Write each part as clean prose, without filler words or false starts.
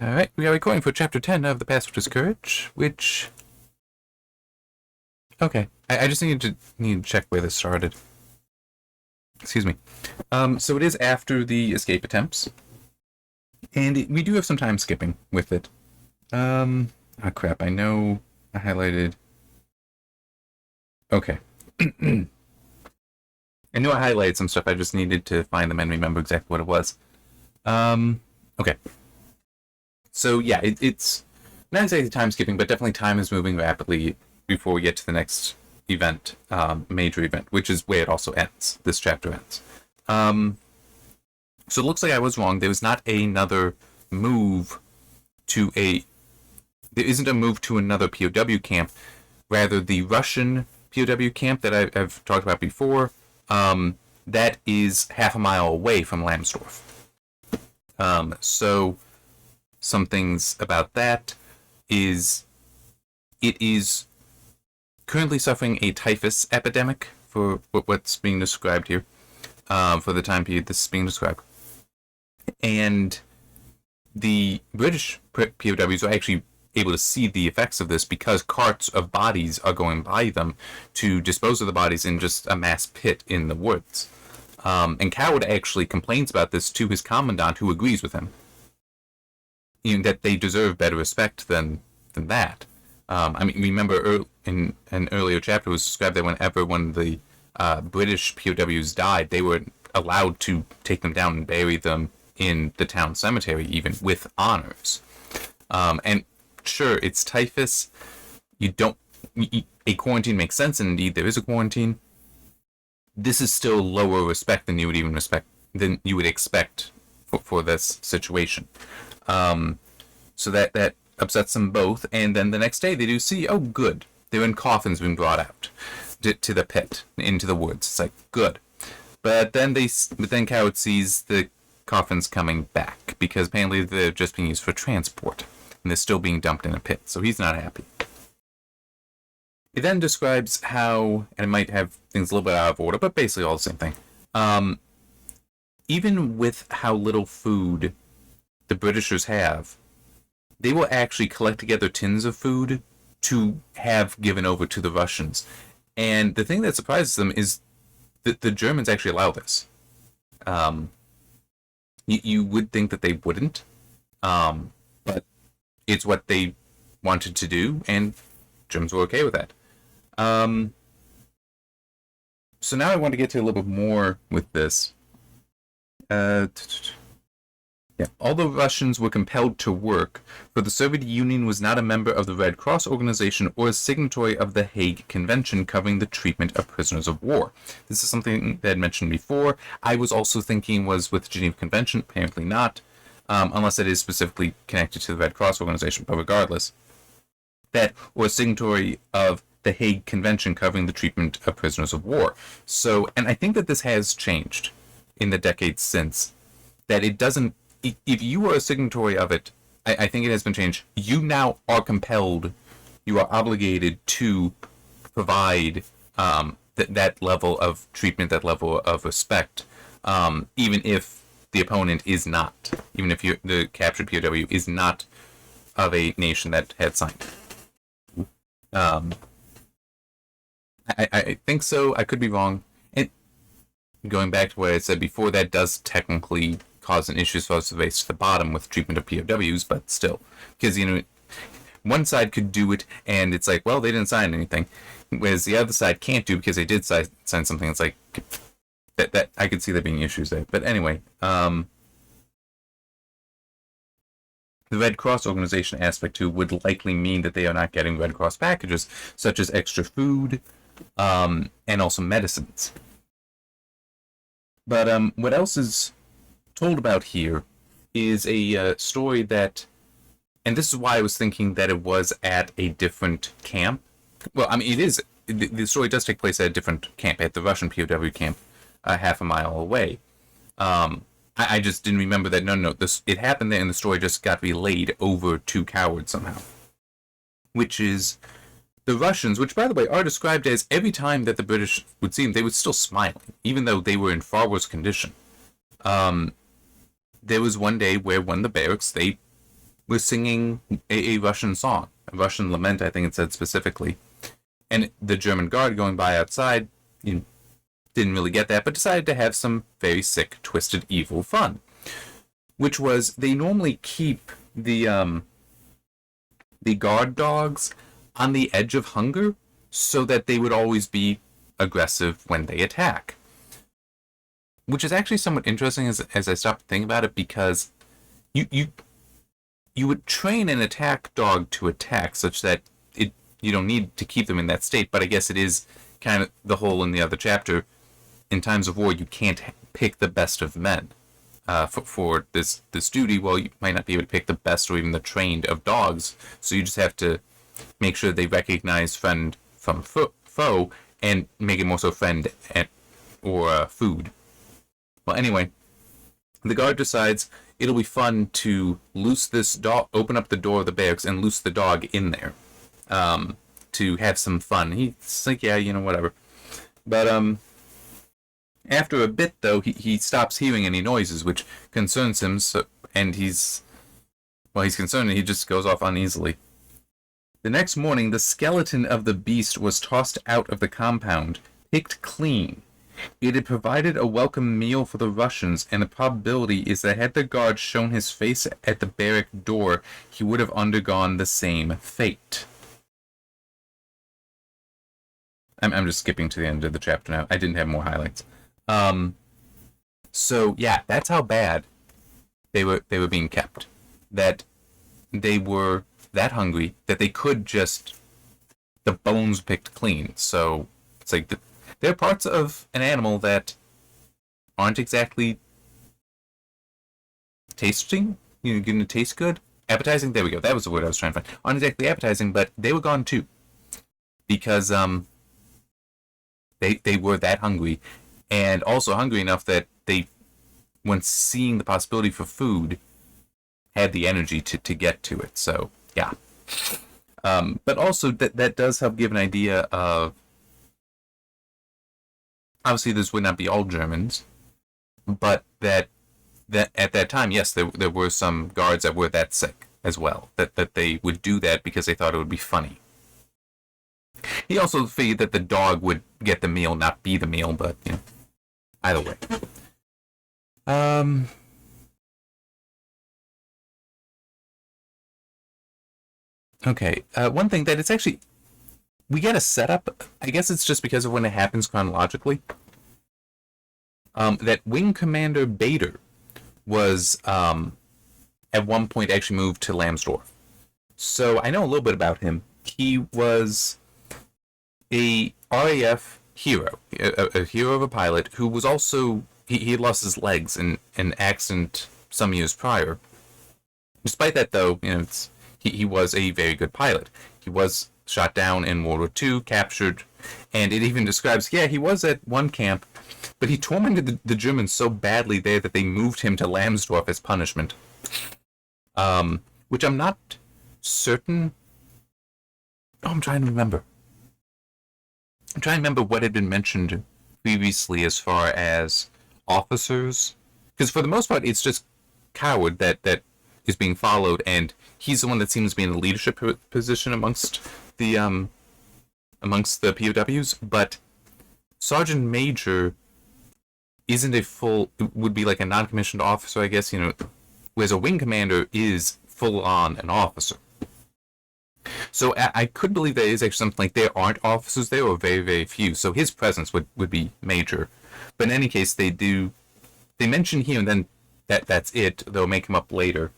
Alright, we are recording for Chapter 10 of The Password Courage, which... Okay, I just need to check where this started. Excuse me. So it is after the escape attempts. And we do have some time skipping with it. Oh crap, I know I highlighted... Okay. I knew I highlighted some stuff, I just needed to find them and remember exactly what it was. Okay. So yeah, it's not exactly time skipping, but definitely time is moving rapidly before we get to the next event, major event, which is where it also ends. This chapter ends. So it looks like I was wrong. There was not another move to a... There isn't a move to another POW camp. Rather, the Russian POW camp that I've talked about before, that is half a mile away from Lambsdorff. So some things about that is it is currently suffering a typhus epidemic for what's being described here, for the time period this is being described. And the British POWs are actually able to see the effects of this because carts of bodies are going by them to dispose of the bodies in just a mass pit in the woods. And Coward actually complains about this to his commandant, who agrees with him. That they deserve better respect than that. I mean, remember in an earlier chapter it was described that whenever one of the British POWs died, they were allowed to take them down and bury them in the town cemetery, even with honors. And sure, it's typhus. A quarantine makes sense, and indeed there is a quarantine. This is still lower respect than you would expect for this situation. So that upsets them both, and then the next day they do see, oh good, they're in coffins being brought out to the pit, into the woods. It's like, good. But then Coward sees the coffins coming back, because apparently they're just being used for transport, and they're still being dumped in a pit, so he's not happy. It then describes how, and it might have things a little bit out of order, but basically all the same thing. Even with how little food the Britishers have, they will actually collect together tins of food to have given over to the Russians. And the thing that surprises them is that the Germans actually allow this. You would think that they wouldn't, but it's what they wanted to do, and Germans were okay with that. So now I want to get to a little bit more with this. Yeah. All the Russians were compelled to work, for the Soviet Union was not a member of the Red Cross organization or a signatory of the Hague Convention covering the treatment of prisoners of war. This is something that I had mentioned before. I was also thinking was with the Geneva Convention, apparently not, unless it is specifically connected to the Red Cross organization, but regardless. That or a signatory of the Hague Convention covering the treatment of prisoners of war. So, and I think that this has changed in the decades since, that it doesn't... If you are a signatory of it, I think it has been changed. You now are compelled, you are obligated to provide that level of treatment, that level of respect, even if the opponent is not, even if the captured POW is not of a nation that had signed it. I think so. I could be wrong. And going back to what I said before, that does technically cause an issue as far as the race to the bottom with treatment of POWs, but still, because one side could do it and it's like, well, they didn't sign anything, whereas the other side can't do because they did sign something. It's like that I could see there being issues there. But anyway, the Red Cross organization aspect too would likely mean that they are not getting Red Cross packages such as extra food, and also medicines. But what else is told about here is a story that, and this is why I was thinking that it was at a different camp. Well, I mean, it is. The story does take place at a different camp, at the Russian POW camp, half a mile away. I just didn't remember that. No, it happened there, and the story just got relayed over to Coward somehow. Which is the Russians, which, by the way, are described as every time that the British would see them, they were still smiling, even though they were in far worse condition. There was one day where one of the barracks, they was singing a Russian song, a Russian lament, I think it said specifically. And the German guard going by outside, you know, didn't really get that, but decided to have some very sick, twisted, evil fun. Which was, they normally keep the guard dogs on the edge of hunger so that they would always be aggressive when they attack. Which is actually somewhat interesting as I stop to think about it, because you would train an attack dog to attack such that you don't need to keep them in that state, but I guess it is kind of the whole in the other chapter. In times of war, you can't pick the best of men for this duty. Well, you might not be able to pick the best or even the trained of dogs, so you just have to make sure they recognize friend from foe and make it more so friend or food. Well, anyway, the guard decides it'll be fun to loose this dog, open up the door of the barracks and loose the dog in there to have some fun. He's like, yeah, whatever. But after a bit, though, he stops hearing any noises, which concerns him, and he's concerned, and he just goes off uneasily. The next morning, the skeleton of the beast was tossed out of the compound, picked clean. It had provided a welcome meal for the Russians, and the probability is that had the guard shown his face at the barrack door, he would have undergone the same fate. I'm just skipping to the end of the chapter now. I didn't have more highlights. So yeah, that's how bad they were being kept. That they were that hungry that they could just, the bones picked clean. So it's like there are parts of an animal that aren't exactly tasting, going to taste good, appetizing. There we go. That was the word I was trying to find. Aren't exactly appetizing, but they were gone too, because they were that hungry, and also hungry enough that they, when seeing the possibility for food, had the energy to get to it. So yeah, but also that does help give an idea of, obviously this would not be all Germans, but that at that time, yes, there were some guards that were that sick as well, that they would do that because they thought it would be funny. He also figured that the dog would get the meal, not be the meal, but either way. Okay, one thing that it's actually, we get a setup, I guess it's just because of when it happens chronologically, that Wing Commander Bader was, at one point actually moved to Lambsdorff. So I know a little bit about him. He was a RAF hero, a hero of a pilot who was also, he had lost his legs in an accident some years prior. Despite that, though, he was a very good pilot. He was shot down in World War II, captured, and it even describes, he was at one camp, but he tormented the Germans so badly there that they moved him to Lambsdorff as punishment. Which I'm not certain. Oh, I'm trying to remember what had been mentioned previously as far as officers. Because for the most part, it's just Coward that is being followed, and he's the one that seems to be in the leadership position amongst the POWs. But Sergeant Major isn't would be like a non-commissioned officer, I guess, whereas a wing commander is full-on an officer. So I could believe there is actually something like there aren't officers there, or very, very few. So his presence would be major. But in any case, they mention here, and then that's it. They'll make him up later.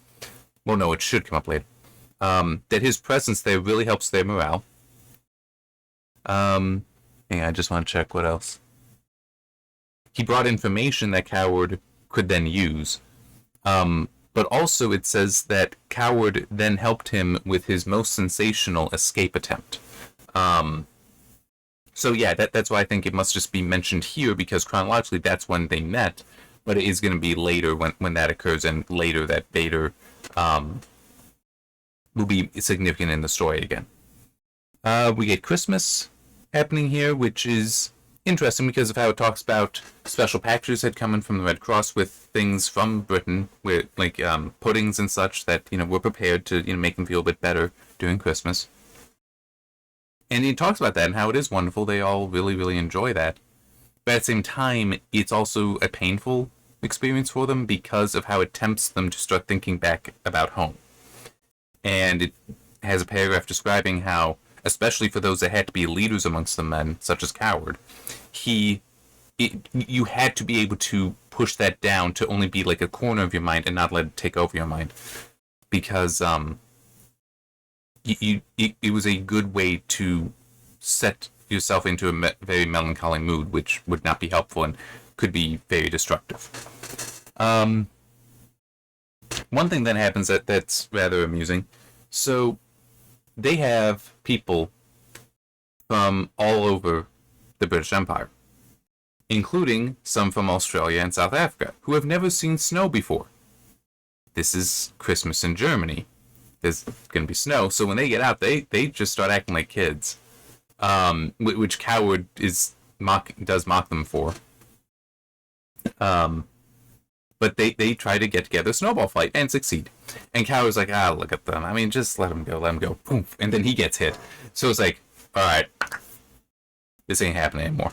Well, no, it should come up later. That his presence there really helps their morale. I just want to check what else. He brought information that Coward could then use. But also it says that Coward then helped him with his most sensational escape attempt. So yeah, that's why I think it must just be mentioned here, because chronologically that's when they met, but it is going to be later when that occurs, and later that Bader will be significant in the story again. We get Christmas happening here, which is interesting because of how it talks about special packages had come in from the Red Cross with things from Britain, with like puddings and such that were prepared to make them feel a bit better during Christmas. And he talks about that and how it is wonderful. They all really, really enjoy that. But at the same time, it's also a painful experience for them because of how it tempts them to start thinking back about home. And it has a paragraph describing how, especially for those that had to be leaders amongst the men, such as Coward, you had to be able to push that down to only be like a corner of your mind and not let it take over your mind. Because it was a good way to set yourself into a very melancholy mood, which would not be helpful and could be very destructive. One thing that happens that's rather amusing. So they have people from all over the British Empire, including some from Australia and South Africa, who have never seen snow before. This is Christmas in Germany. There's going to be snow, so when they get out, they just start acting like kids, which Coward does mock them for. But they try to get together a snowball fight and succeed. And Coward's like, look at them. I mean, just let them go. Poof. And then he gets hit. So it's like, all right, this ain't happening anymore.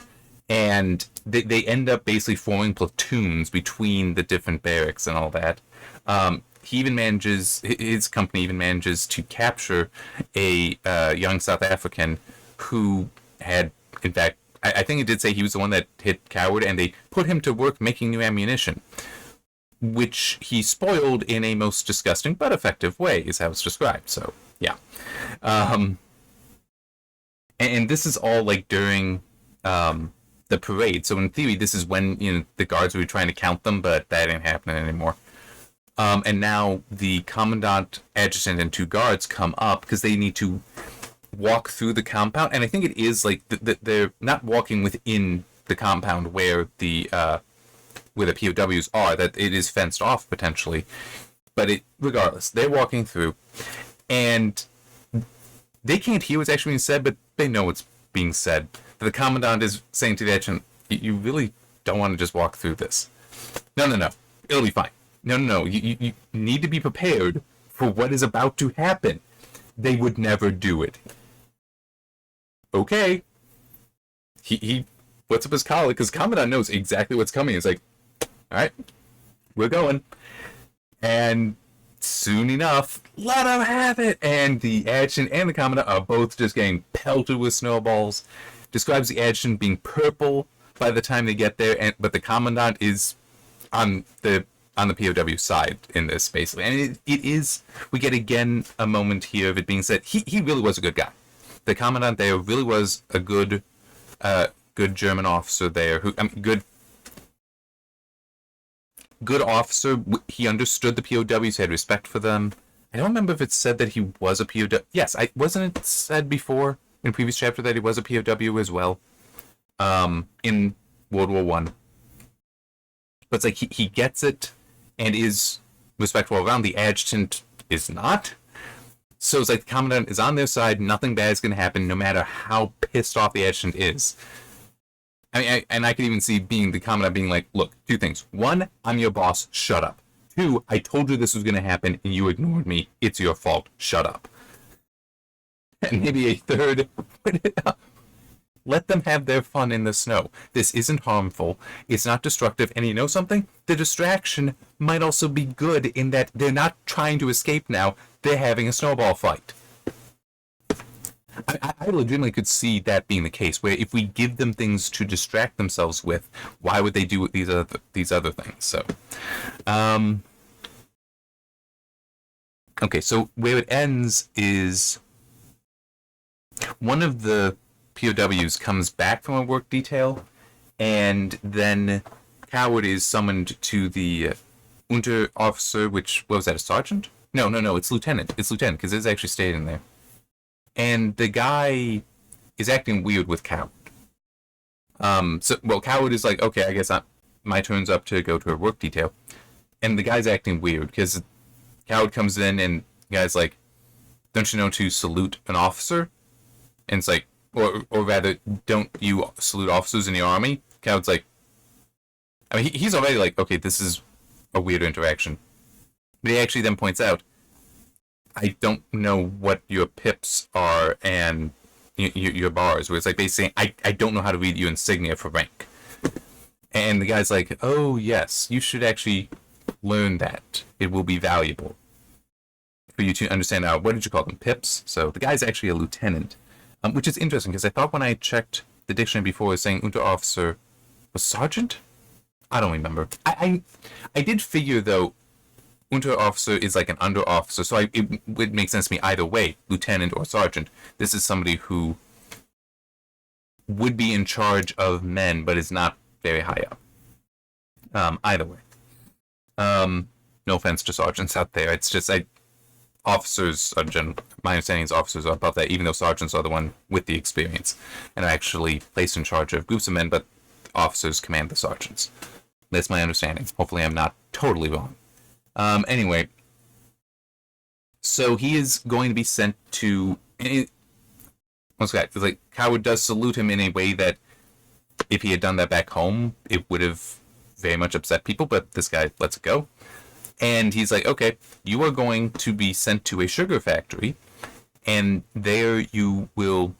And they end up basically forming platoons between the different barracks and all that. His company even manages to capture a young South African who had, in fact, I think it did say he was the one that hit Coward, and they put him to work making new ammunition, which he spoiled in a most disgusting but effective way, is how it's described. So, yeah. And this is all like during the parade. So in theory, this is when the guards were trying to count them, but that ain't happening anymore. And now the commandant, adjutant, and 2 guards come up because they need to walk through the compound. And I think it is like they're not walking within the compound where the POWs are, that it is fenced off potentially. But regardless, they're walking through, and they can't hear what's actually being said, but they know what's being said. The commandant is saying to the adjutant, you really don't want to just walk through this. No. It'll be fine. No. You need to be prepared for what is about to happen. They would never do it. Okay. He puts up his collar because Commandant knows exactly what's coming. It's like, all right, we're going. And soon enough, let him have it. And the adjutant and the Commandant are both just getting pelted with snowballs. Describes the adjutant being purple by the time they get there, but the Commandant is on the POW side in this, basically. And it is, we get again a moment here of it being said, he really was a good guy. The Commandant there really was a good German officer there, good officer. He understood the POWs, had respect for them. I don't remember if it said that he was a POW. Yes, wasn't it said before in a previous chapter that he was a POW as well, in World War One. But it's like he gets it and is respectful around. The adjutant is not. So it's like the Commandant is on their side. Nothing bad is going to happen, no matter how pissed off the adjutant is. I mean, and I can even see the Commandant being like, look, 2 things. 1, I'm your boss. Shut up. 2, I told you this was going to happen, and you ignored me. It's your fault. Shut up. And maybe a 3rd, let them have their fun in the snow. This isn't harmful. It's not destructive. And you know something? The distraction might also be good in that they're not trying to escape now. They're having a snowball fight. I legitimately could see that being the case, where if we give them things to distract themselves with, why would they do these other things? So, okay, so where it ends is one of the POWs comes back from a work detail, and then Coward is summoned to the Unter officer, what was that, a sergeant? No, it's lieutenant. It's lieutenant, because it's actually stated in there. And the guy is acting weird with Coward. Coward is like, okay, I guess my turn's up to go to a work detail. And the guy's acting weird, because Coward comes in, and the guy's like, don't you know to salute an officer? And it's like, or rather, don't you salute officers in the army? Coward's like, I mean, he's already like, okay, this is a weird interaction. But he actually then points out, I don't know what your pips are and your bars, where it's like basically, I don't know how to read your insignia for rank. And the guy's like, oh, yes, you should actually learn that. It will be valuable for you to understand, what did you call them, pips? So the guy's actually a lieutenant, which is interesting, because I thought when I checked the dictionary before, it was saying Unterofficer was sergeant? I don't remember. I did figure, though, Unterofficer is like an under officer, so it would make sense to me either way, lieutenant or sergeant. This is somebody who would be in charge of men, but is not very high up. Either way. No offense to sergeants out there. It's just officers are my understanding is officers are above that, even though sergeants are the one with the experience and are actually placed in charge of groups of men, but officers command the sergeants. That's my understanding. Hopefully I'm not totally wrong. Anyway, so he is going to be sent to. Like, Coward does salute him in a way that, if he had done that back home, it would have very much upset people, but this guy lets it go. And he's like, okay, you are going to be sent to a sugar factory, and there you will,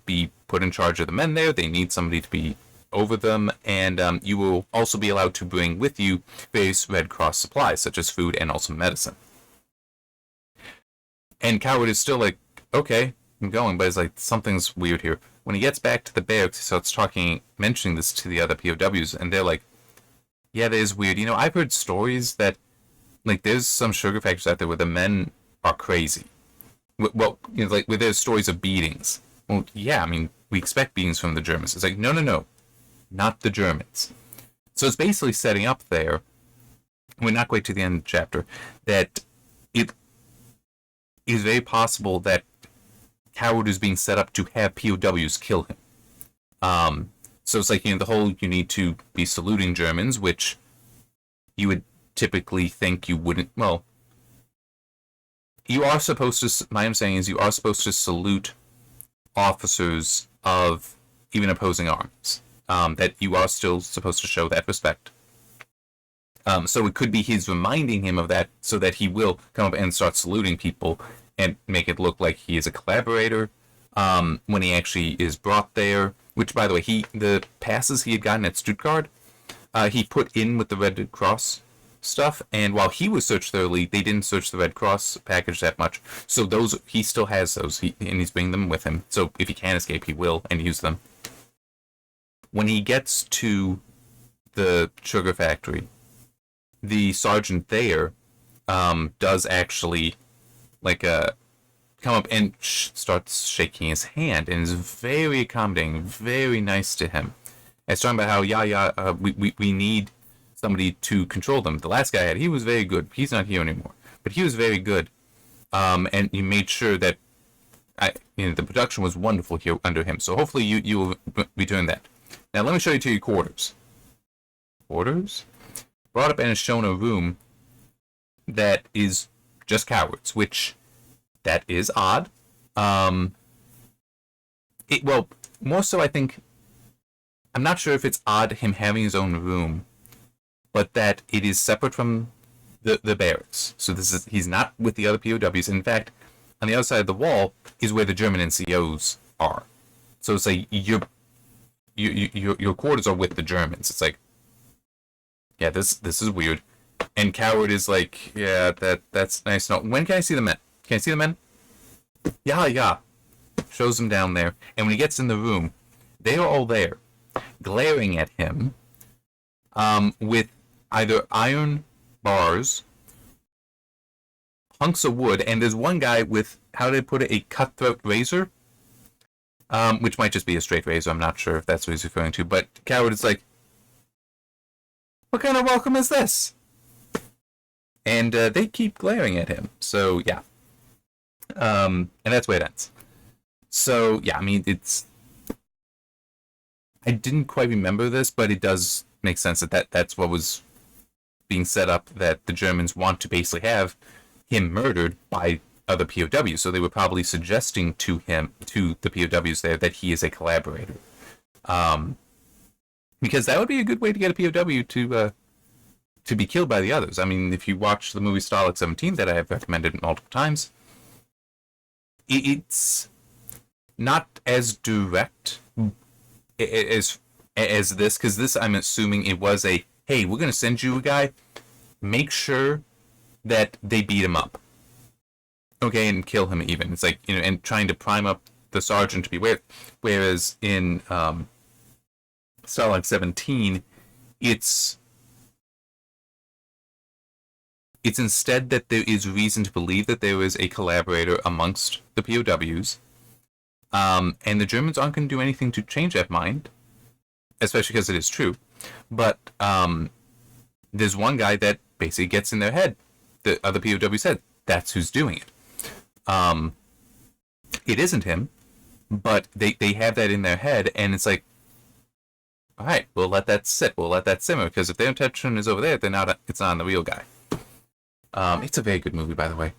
be put in charge of the men there. They need somebody to be over them, and you will also be allowed to bring with you various Red Cross supplies, such as food and also medicine. And Coward is still like, okay, I'm going, but it's like, something's weird here. When he gets back to the barracks, he starts mentioning this to the other POWs, and they're like, yeah, that is weird. I've heard stories that, like, there's some sugar factories out there where the men are crazy. Well, like, where there's stories of beatings. Well, yeah, I mean, we expect beatings from the Germans. It's like, no. Not the Germans. So it's basically setting up there, we're not quite to the end of the chapter, that it is very possible that Coward is being set up to have POWs kill him. So it's like, the whole, you need to be saluting Germans, which you would typically think you wouldn't, well, you are supposed to, my understanding is you are supposed to salute officers of even opposing armies. That you are still supposed to show that respect. So it could be he's reminding him of that so that he will come up and start saluting people and make it look like he is a collaborator when he actually is brought there. Which, by the way, the passes he had gotten at Stuttgart, he put in with the Red Cross stuff, and while he was searched thoroughly, they didn't search the Red Cross package that much. So those, he still has those, and he's bringing them with him. So if he can escape, he will, and use them. When he gets to the sugar factory, the sergeant there does actually come up and starts shaking his hand and is very accommodating, very nice to him. And it's talking about how we need somebody to control them. The last guy he was very good. He's not here anymore, but he was very good. And he made sure that the production was wonderful here under him. So hopefully you will be doing that. Now let me show you to your quarters. Quarters? Brought up and is shown a room that is just Cowards, which that is odd. Well, more so I think, I'm not sure if it's odd him having his own room, but that it is separate from the barracks. So he's not with the other POWs. In fact, on the other side of the wall is where the German NCOs are. So it's like your quarters are with the Germans. It's like, yeah, this is weird. And Coward is like, yeah, that's nice. No, when can I see the men? Can I see the men? Yeah. Shows them down there. And when he gets in the room, they are all there, glaring at him, with either iron bars, hunks of wood, and there's one guy with, how did I put it, a cutthroat razor, which might just be a straight razor. I'm not sure if that's what he's referring to. But Coward is like, what kind of welcome is this? And they keep glaring at him. So, yeah. And that's where it ends. So, yeah, I mean, I didn't quite remember this, but it does make sense that's what was being set up, that the Germans want to basically have him murdered by other POWs. So they were probably suggesting to the POWs there, that he is a collaborator. Because that would be a good way to get a POW to be killed by the others. I mean, if you watch the movie Stalag 17 that I have recommended multiple times, it's not as direct as this, because this, I'm assuming it was a, hey, we're going to send you a guy, make sure that they beat him up. Okay, and kill him even. It's like, and trying to prime up the sergeant to be aware. Whereas in Stalag 17, it's instead that there is reason to believe that there is a collaborator amongst the POWs, and the Germans aren't going to do anything to change that mind, especially because it is true. But there's one guy that basically gets in their head. The other POW said, that's who's doing it. It isn't him, but they have that in their head, and it's like, all right, we'll let that sit. We'll let that simmer, because if their intention is over there, it's not on the real guy. It's a very good movie, by the way.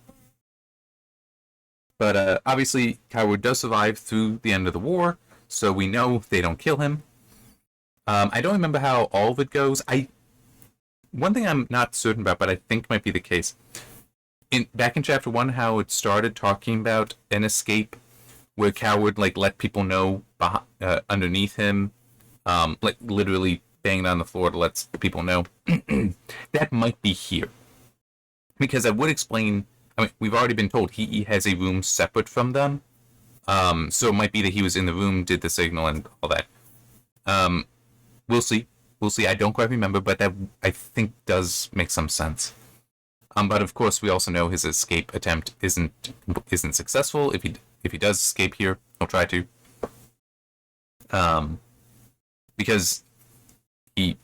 But obviously, Coward does survive through the end of the war, so we know they don't kill him. I don't remember how all of it goes. One thing I'm not certain about, but I think might be the case. Back in Chapter 1, how it started talking about an escape, where Coward let people know underneath him, literally banging on the floor to let people know. That might be here. Because I would explain, we've already been told he has a room separate from them. So it might be that he was in the room, did the signal, and all that. We'll see. I don't quite remember, but that, I think, does make some sense. But of course, we also know his escape attempt isn't successful. If he does escape here, he'll try to. Because he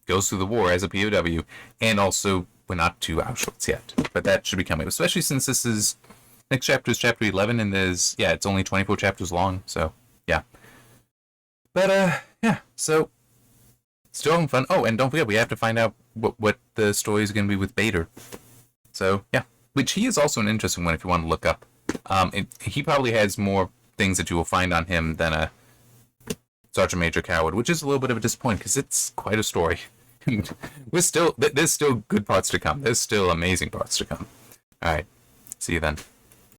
goes through the war as a POW, and also we're not to Auschwitz yet, but that should be coming. Especially since this is next chapter is chapter 11, and it's only 24 chapters long. So yeah. But so still having fun. Oh, and don't forget, we have to find out what the story is going to be with Bader. So yeah, which he is also an interesting one if you want to look up. He probably has more things that you will find on him than a Sergeant Major Coward, which is a little bit of a disappointment because it's quite a story. There's still good parts to come. There's still amazing parts to come. All right, see you then.